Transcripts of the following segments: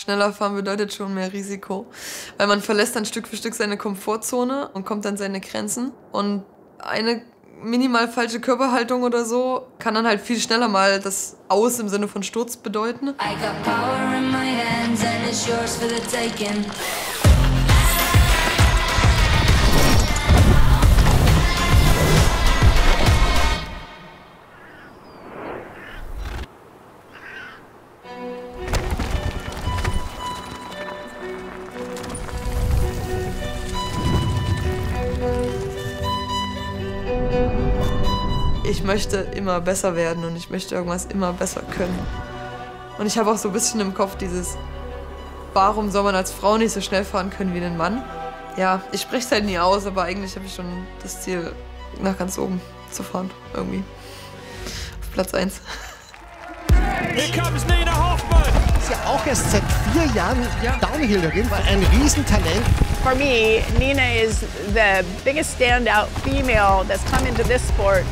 Schneller fahren bedeutet schon mehr Risiko, weil man verlässt dann Stück für Stück seine Komfortzone und kommt an seine Grenzen. Und eine minimal falsche Körperhaltung oder so kann dann halt viel schneller mal das Aus im Sinne von Sturz bedeuten. I got power in my hands and it's yours for the taking. Ich möchte immer besser werden und ich möchte irgendwas immer besser können. Und ich habe auch so ein bisschen im Kopf dieses, warum soll man als Frau nicht so schnell fahren können wie ein Mann? Ja, ich spreche es halt nie aus, aber eigentlich habe ich schon das Ziel, nach ganz oben zu fahren, irgendwie. Auf Platz 1. Here comes Nina Hoffmann. Ist ja auch erst seit 4 Jahren Downhillerin, ein Riesentalent. For me, Nina is the biggest standout female that's come into this sport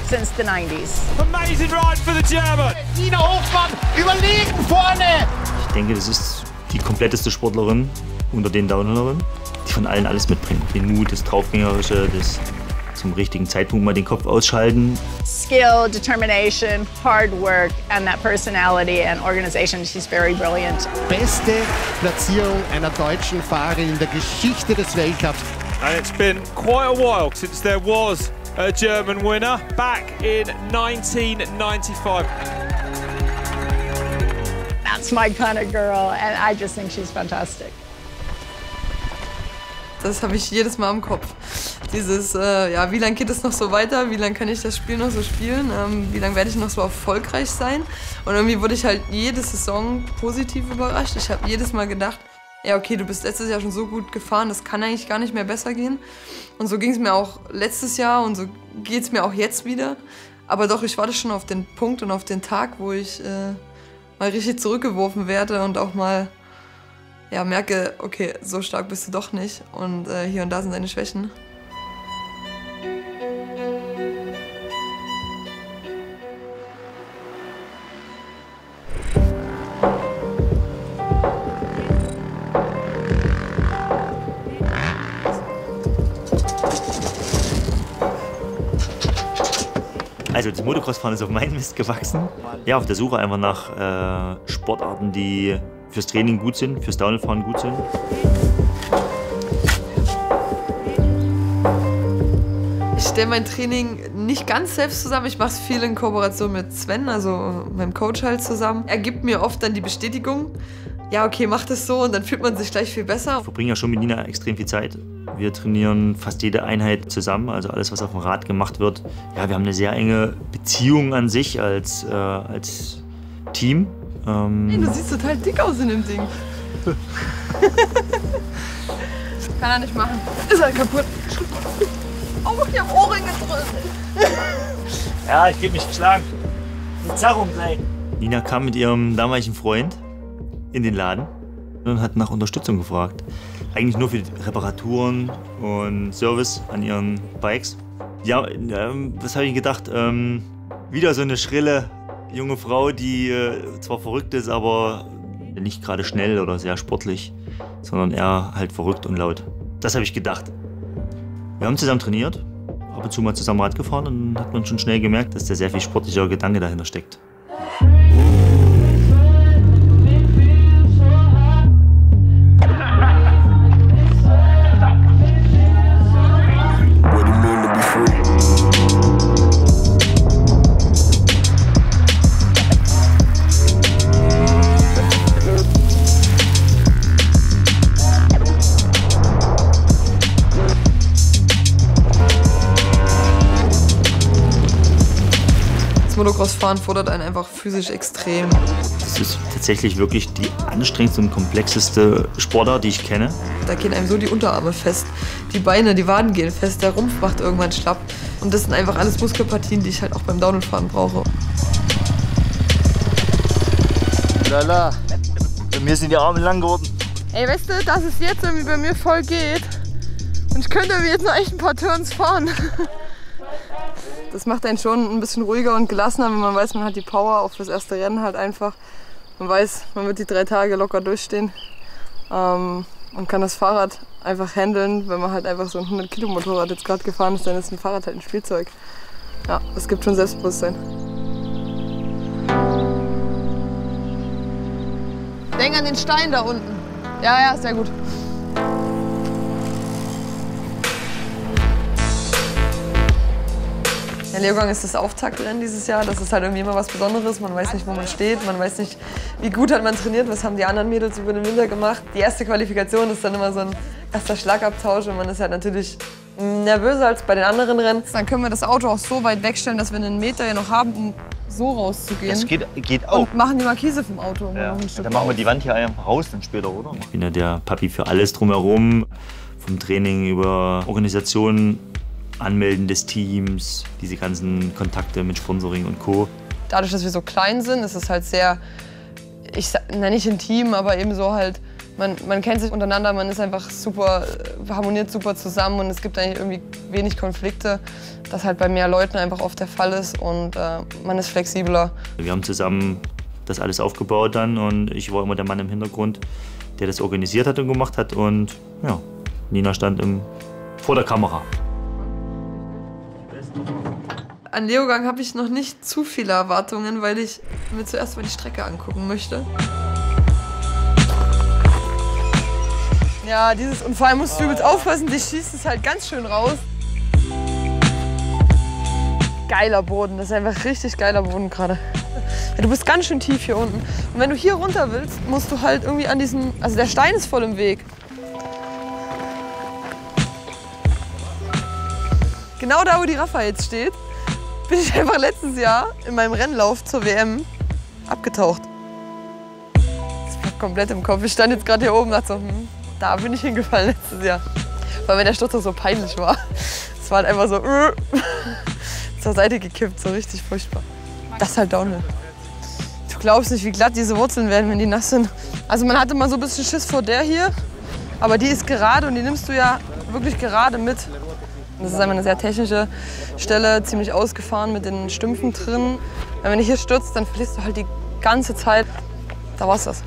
since the 90s. Amazing ride for the German. Nina Hoffmann überlegen vorne. Ich denke, das ist die kompletteste Sportlerin unter den Downhillerinnen, die von allen alles mitbringt. Den Mut, das Draufgängerische, das zum richtigen Zeitpunkt mal den Kopf ausschalten. Skill, determination, hard work, and that personality and organization. She's very brilliant. Beste Platzierung einer deutschen Fahrerin in der Geschichte des Weltcups. And it's been quite a while since there was a German winner, back in 1995. That's my kind of girl, and I just think she's fantastic. Das habe ich jedes Mal im Kopf. Dieses, ja, wie lange geht es noch so weiter? Wie lange kann ich das Spiel noch so spielen? Wie lange werde ich noch so erfolgreich sein? Und irgendwie wurde ich halt jede Saison positiv überrascht. Ich habe jedes Mal gedacht, ja okay, du bist letztes Jahr schon so gut gefahren, das kann eigentlich gar nicht mehr besser gehen. Und so ging es mir auch letztes Jahr und so geht es mir auch jetzt wieder. Aber doch, ich warte schon auf den Punkt und auf den Tag, wo ich mal richtig zurückgeworfen werde und auch mal ja, merke, okay, so stark bist du doch nicht und hier und da sind deine Schwächen. Also das Motocross-Fahren ist auf meinen Mist gewachsen. Ja, auf der Suche einfach nach Sportarten, die fürs Training gut sind, fürs Downhillfahren gut sind. Ich stelle mein Training nicht ganz selbst zusammen. Ich mache es viel in Kooperation mit Sven, also meinem Coach halt zusammen. Er gibt mir oft dann die Bestätigung, ja okay, mach das so und dann fühlt man sich gleich viel besser. Ich verbringe ja schon mit Nina extrem viel Zeit. Wir trainieren fast jede Einheit zusammen, also alles, was auf dem Rad gemacht wird. Ja, wir haben eine sehr enge Beziehung an sich als Team. Hey, du siehst total dick aus in dem Ding. Kann er nicht machen. Ist er kaputt. Oh, ich hab Ohrringe drin. Ja, ich geb mich geschlagen. Eine Zerrung sein. Nina kam mit ihrem damaligen Freund in den Laden und hat nach Unterstützung gefragt. Eigentlich nur für die Reparaturen und Service an ihren Bikes. Ja, was habe ich gedacht? Wieder so eine schrille junge Frau, die zwar verrückt ist, aber nicht gerade schnell oder sehr sportlich, sondern eher halt verrückt und laut. Das habe ich gedacht. Wir haben zusammen trainiert, ab und zu mal zusammen Rad gefahren und dann hat man schon schnell gemerkt, dass da sehr viel sportlicher Gedanke dahinter steckt. Motocross-Fahren fordert einen einfach physisch extrem. Das ist tatsächlich wirklich die anstrengendste und komplexeste Sportart, die ich kenne. Da gehen einem so die Unterarme fest, die Beine, die Waden gehen fest, der Rumpf macht irgendwann schlapp. Und das sind einfach alles Muskelpartien, die ich halt auch beim Downhillfahren brauche. Lala, bei mir sind die Arme lang geworden. Ey, weißt du, dass es jetzt irgendwie bei mir voll geht und ich könnte jetzt noch echt ein paar Turns fahren. Das macht einen schon ein bisschen ruhiger und gelassener, wenn man weiß, man hat die Power auch fürs erste Rennen halt einfach. Man weiß, man wird die 3 Tage locker durchstehen und kann das Fahrrad einfach handeln. Wenn man halt einfach so ein 100-Kilo-Motorrad jetzt gerade gefahren ist, dann ist ein Fahrrad halt ein Spielzeug. Ja, es gibt schon Selbstbewusstsein. Denk an den Stein da unten. Ja, sehr gut. Der Leogang ist das Auftaktrennen dieses Jahr. Das ist halt irgendwie immer was Besonderes. Man weiß nicht, wo man steht. Man weiß nicht, wie gut hat man trainiert. Was haben die anderen Mädels über den Winter gemacht. Die erste Qualifikation ist dann immer so ein erster Schlagabtausch. Und man ist halt natürlich nervöser als bei den anderen Rennen. Dann können wir das Auto auch so weit wegstellen, dass wir einen Meter hier noch haben, um so rauszugehen. Das geht auch. Und machen die Markise vom Auto. Ja. Dann machen wir die Wand hier einfach raus dann später, oder? Ich bin ja der Papi für alles drumherum. Vom Training über Organisation, Anmelden des Teams, diese ganzen Kontakte mit Sponsoring und Co. Dadurch, dass wir so klein sind, ist es halt sehr, ich nenne nicht intim, aber eben so halt, man kennt sich untereinander, man ist einfach super, harmoniert super zusammen und es gibt eigentlich irgendwie wenig Konflikte, das halt bei mehr Leuten einfach oft der Fall ist und man ist flexibler. Wir haben zusammen das alles aufgebaut dann und ich war immer der Mann im Hintergrund, der das organisiert hat und gemacht hat und ja, Nina stand vor der Kamera. An Leogang habe ich noch nicht zu viele Erwartungen, weil ich mir zuerst mal die Strecke angucken möchte. Ja, und vor allem musst du übelst aufpassen, dich schießt es halt ganz schön raus. Geiler Boden, das ist einfach richtig geiler Boden gerade. Ja, du bist ganz schön tief hier unten. Und wenn du hier runter willst, musst du halt irgendwie an diesen, also der Stein ist voll im Weg. Genau da, wo die Rafa jetzt steht, bin ich einfach letztes Jahr in meinem Rennlauf zur WM abgetaucht. Das war komplett im Kopf. Ich stand jetzt gerade hier oben und dachte so, da bin ich hingefallen letztes Jahr. Weil mir der Sturz so peinlich war. Es war halt einfach so zur Seite gekippt, so richtig furchtbar. Das ist halt Downhill. Du glaubst nicht, wie glatt diese Wurzeln werden, wenn die nass sind. Also man hatte mal so ein bisschen Schiss vor der hier, aber die ist gerade und die nimmst du ja wirklich gerade mit. Das ist einfach eine sehr technische Stelle, ziemlich ausgefahren mit den Stümpfen drin. Wenn du hier stürzt, dann verlierst du halt die ganze Zeit. Da war's das.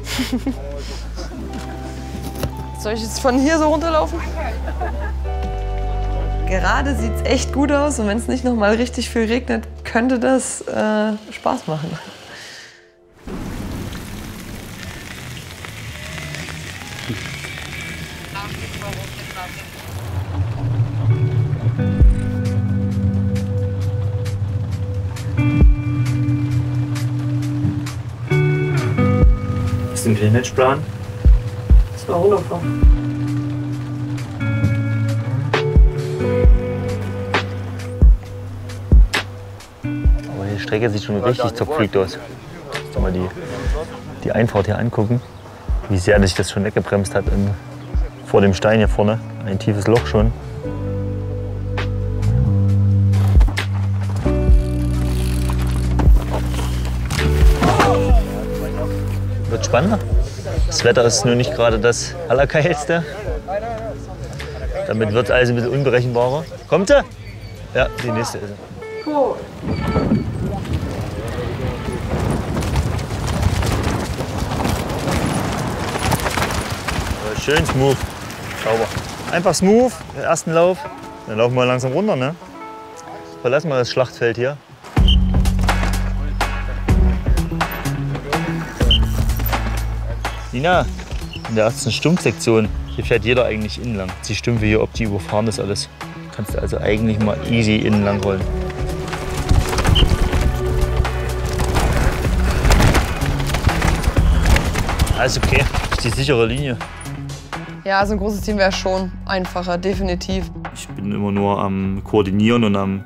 Soll ich jetzt von hier so runterlaufen? Gerade sieht's echt gut aus und wenn es nicht noch mal richtig viel regnet, könnte das Spaß machen. Was ist denn für ein Matchplan? Das war wunderbar. Aber die Strecke sieht schon richtig zerpflügt aus. Lass mal die Einfahrt hier angucken, wie sehr sich das schon weggebremst hat vor dem Stein hier vorne. Ein tiefes Loch schon. Wird spannender. Das Wetter ist nur nicht gerade das Allergeilste. Damit wird es alles ein bisschen unberechenbarer. Kommt sie? Ja, die nächste ist sie. Cool. Schön smooth. Sauber. Einfach smooth, den ersten Lauf. Dann laufen wir langsam runter, ne? Verlassen wir das Schlachtfeld hier. Nina, in der ersten Stumpfsektion, hier fährt jeder eigentlich innen lang. Die Stümpfe hier, ob die überfahren, das alles. Kannst du also eigentlich mal easy innen lang rollen. Alles okay, das ist die sichere Linie. Ja, also ein großes Team wäre schon einfacher, definitiv. Ich bin immer nur am Koordinieren und am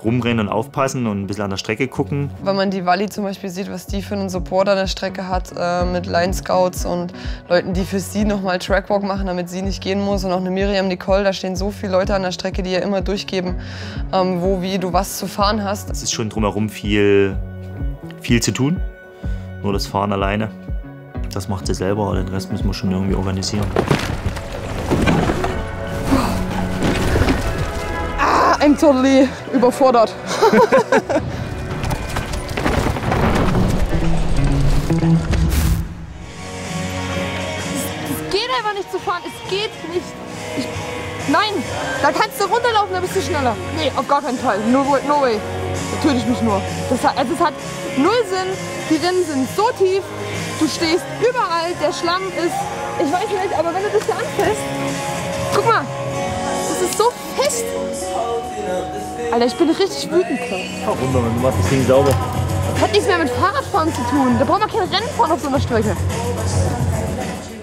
Rumrennen und aufpassen und ein bisschen an der Strecke gucken. Wenn man die Wally zum Beispiel sieht, was die für einen Support an der Strecke hat, mit Line Scouts und Leuten, die für sie nochmal Trackwalk machen, damit sie nicht gehen muss. Und auch eine Miriam Nicole, da stehen so viele Leute an der Strecke, die ja immer durchgeben, wo, wie du was zu fahren hast. Es ist schon drumherum viel zu tun. Nur das Fahren alleine, das macht sie selber, aber den Rest müssen wir schon irgendwie organisieren. I'm totally überfordert. einfach nicht zu fahren. Es geht nicht. Nein, da kannst du runterlaufen, da bist du schneller. Nee, auf gar keinen Fall. No way. Da töte ich mich nur. Es hat null Sinn. Die Rinnen sind so tief. Du stehst überall. Der Schlamm ist, ich weiß nicht, aber wenn du das hier anfasst, guck mal, das ist so fest. Alter, ich bin richtig wütend gerade. Warum, du machst das Ding sauber. Das hat nichts mehr mit Fahrradfahren zu tun. Da braucht man kein Rennen fahren auf so einer Strecke.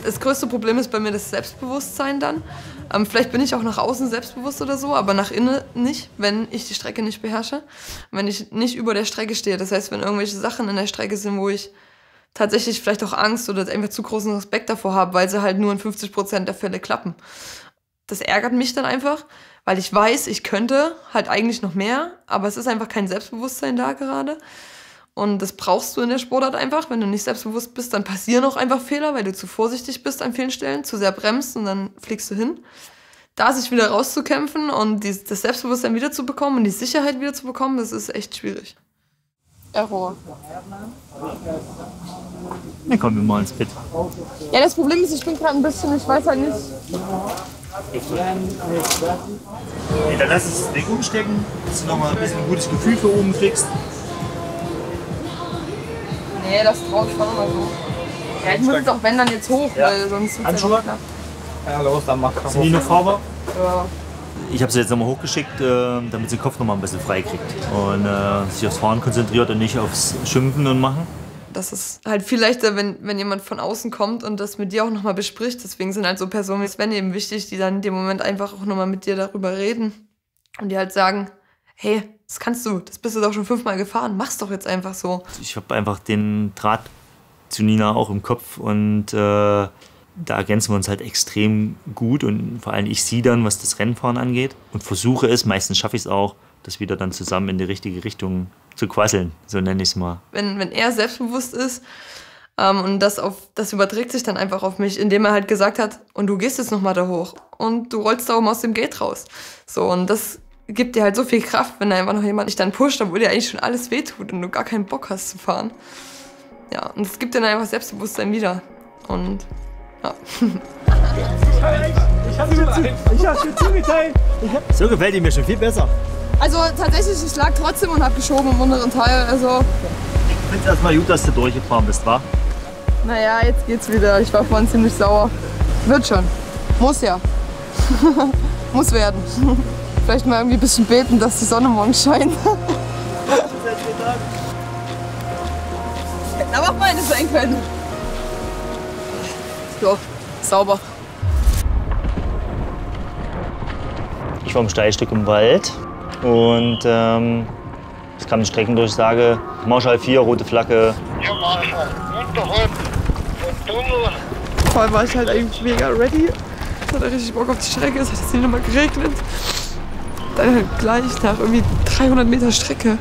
Das größte Problem ist bei mir das Selbstbewusstsein dann. Vielleicht bin ich auch nach außen selbstbewusst oder so, aber nach innen nicht, wenn ich die Strecke nicht beherrsche. Wenn ich nicht über der Strecke stehe. Das heißt, wenn irgendwelche Sachen in der Strecke sind, wo ich tatsächlich vielleicht auch Angst oder einfach zu großen Respekt davor habe, weil sie halt nur in 50% der Fälle klappen. Das ärgert mich dann einfach, weil ich weiß, ich könnte halt eigentlich noch mehr, aber es ist einfach kein Selbstbewusstsein da gerade. Und das brauchst du in der Sportart einfach. Wenn du nicht selbstbewusst bist, dann passieren auch einfach Fehler, weil du zu vorsichtig bist an vielen Stellen, zu sehr bremst und dann fliegst du hin. Da sich wieder rauszukämpfen und das Selbstbewusstsein wiederzubekommen und die Sicherheit wiederzubekommen, das ist echt schwierig. Error. Dann kommen wir mal ins Bett. Ja, das Problem ist, ich bin gerade ein bisschen, ich weiß halt nicht. Nee, dann lass es das Ding umstecken, dass du nochmal ein bisschen ein gutes Gefühl für oben kriegst. Nee, das traue ich mal so. Ja, ich muss es auch, wenn dann jetzt hoch, weil sonst wird's ja knapp. Ja, los, dann mach Sind die noch fahrbar? Ja. Ich habe sie jetzt nochmal hochgeschickt, damit sie den Kopf nochmal ein bisschen frei kriegt. Und sich aufs Fahren konzentriert und nicht aufs Schimpfen und Machen. Das ist halt viel leichter, wenn jemand von außen kommt und das mit dir auch nochmal bespricht. Deswegen sind halt so Personen wie Sven eben wichtig, die dann in dem Moment einfach auch nochmal mit dir darüber reden. Und die halt sagen, hey, das kannst du, das bist du doch schon 5-mal gefahren, mach's doch jetzt einfach so. Ich habe einfach den Draht zu Nina auch im Kopf und da ergänzen wir uns halt extrem gut und vor allem ich sie dann, was das Rennfahren angeht und versuche es, meistens schaffe ich es auch, das wieder dann zusammen in die richtige Richtung zu quasseln, so nenne ich es mal. Wenn er selbstbewusst ist und das überträgt sich dann einfach auf mich, indem er halt gesagt hat, und du gehst jetzt nochmal da hoch und du rollst da oben aus dem Gate raus. So, und das gibt dir halt so viel Kraft, wenn da einfach noch jemand dich dann pusht, obwohl dir eigentlich schon alles wehtut und du gar keinen Bock hast zu fahren. Ja, und es gibt dir dann einfach Selbstbewusstsein wieder. Und ja. Ich hab's dir zugeteilt. So gefällt die mir schon viel besser. Also tatsächlich, ich lag trotzdem und hab geschoben im unteren Teil. Also. Ich find's erstmal gut, dass du durchgefahren bist, wa? Naja, jetzt geht's wieder. Ich war vorhin ziemlich sauer. Wird schon. Muss ja. Muss werden. Vielleicht mal irgendwie ein bisschen beten, dass die Sonne morgen scheint. Hätten aber auch meine sein können. So, sauber. Ich war im Steilstück im Wald und es kam eine Streckendurchsage, Marschall 4, rote Flagge. Ja, Marschall, unterhalb von Tunnel. Vorher war ich halt eigentlich mega ready. Ich hatte richtig Bock auf die Strecke, es hat jetzt nicht nochmal geregnet. Dann halt gleich nach irgendwie 300 Meter Strecke